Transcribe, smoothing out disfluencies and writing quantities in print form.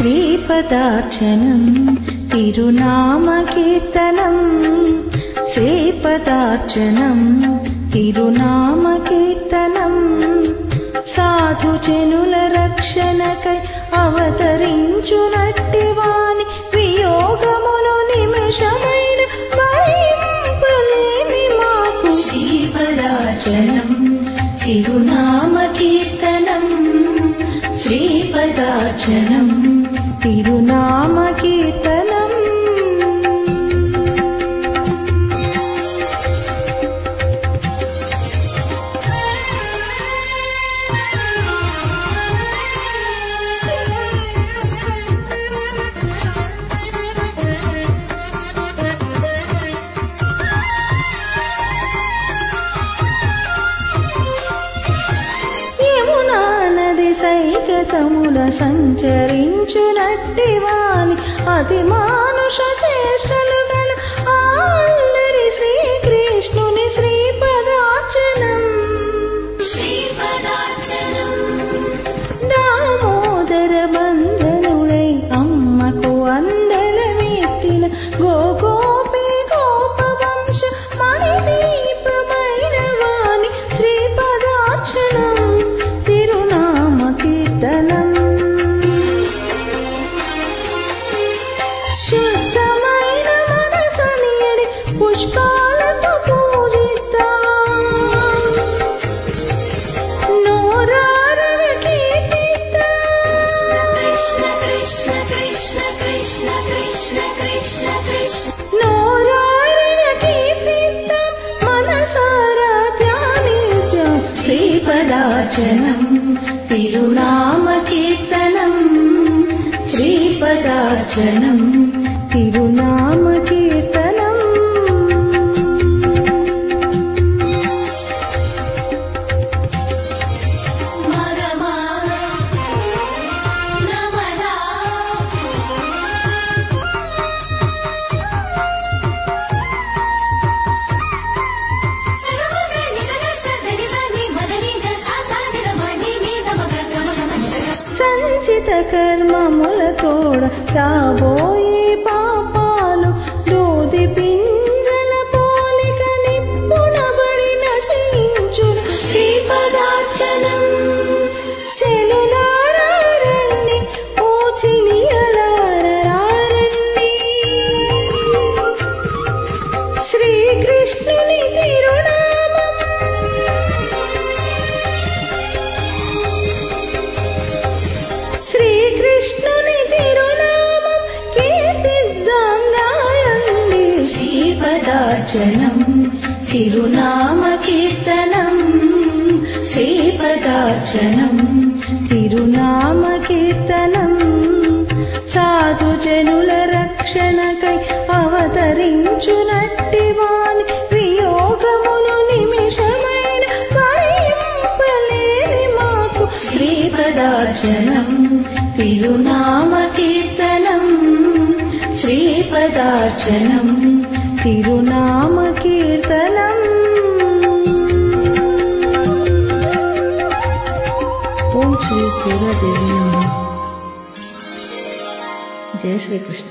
శ్రీపదార్చనం తిరునామకీర్తనం శ్రీపదార్చనం తిరునామకీర్తనం సాధుజనుల రక్షణకై అవతరించునట్టి వాని వియోగమును నిమిషమైన భరింపలేని మాకు శ్రీపదార్చనం తిరునామకీర్తనం శ్రీపదార్చనం తిరునామకీర్తనం సైకతముల సంచరించునట్టి వాని అతి మానుష చేష్టలు గల అల్లరి శ్రీకృష్ణుని శ్రీపదార్చనం దామోదర బంధనుడై అమ్మకు అందలమెత్తిన గోగోపి గోపవంశ మణిదీపమైన వాని శ్రీపదార్చనం శుద్ధమైన మనసనియడి పుష్పాలతో పూజిద్దాం నోరారవ కీర్తిద్దాం కృష్ణ కృష్ణ కృష్ణ కృష్ణ కృష్ణ కృష్ణ కృష్ణ నోరారవ కీర్తిద్దాం మనసారా ధ్యానిద్దాం శ్రీపదార్చనం తిరునామకీర్తనం శ్రీపదార్చనం తిరునామకీర్తనం సంచిత కర్మముల తోడ రాబోయే పాపాలు దూది పింజల పోలిక నిప్పునబడి నశించును శ్రీపదార్చనం చెలులారండి ఓ చిలియలారండి శ్రీకృష్ణుని తిరునామం శ్రీకృష్ణుని తిరునామం కీర్తిద్దాం రాయండి శ్రీపదార్చనం తిరునామకీర్తనం శ్రీపదార్చనం తిరునామకీర్తనం సాధుజనుల రక్షణకై అవతరించునట్టి వాని వియోగమును నిమిషమైన భరింపలేని మాకు శ్రీపదార్చనం తిరునామకీర్తనం శ్రీపదార్చనం తిరునామకీర్తనం. ఓం శ్రీ పూర్వదేవి నమః. జయ శ్రీకృష్ణ.